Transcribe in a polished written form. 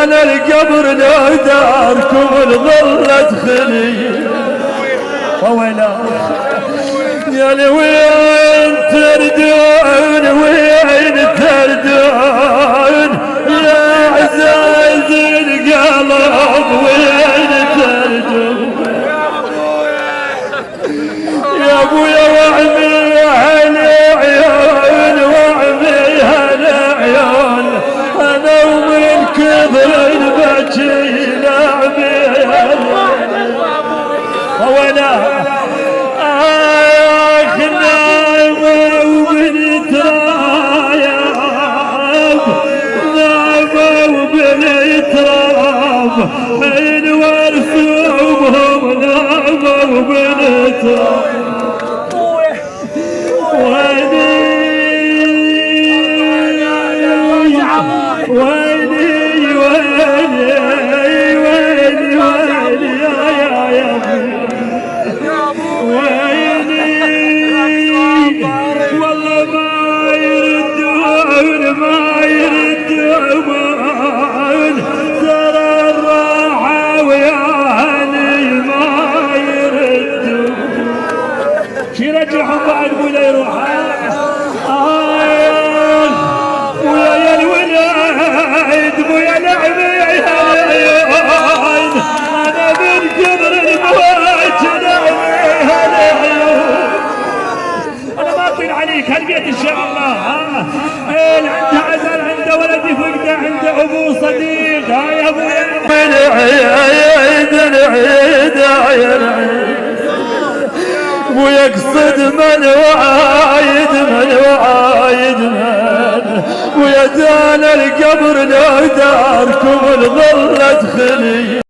دانا القبر لو داركم الظلة خلي ولا يا لوين تردون وين تردون يا عزاز القلب وين تردون يا ابويا وعمي هالعيون وعمي هالعيون انا ومن كبر البكي لعبي وانا من ورثوبهم نعموا بالتراب ويني ويني ويني ويني ويني يا ويني والله ما يردون ما يردون ترى الراحة وياهني ما يردون شي رجعهم بعد ولا يروح ويا الولاد ويا لعبي يا العيون انا من كبر الموت لعبي هالعيون انا ما اطيل عليك هالبيت ان شاء الله عنده عزل عنده ولد يفقده عنده ابو صديق يا ابويا من العيد العيد يا العيد ويقصد من وعايد من وعايد من ويا دانا القبر لو داركم الظلة خلي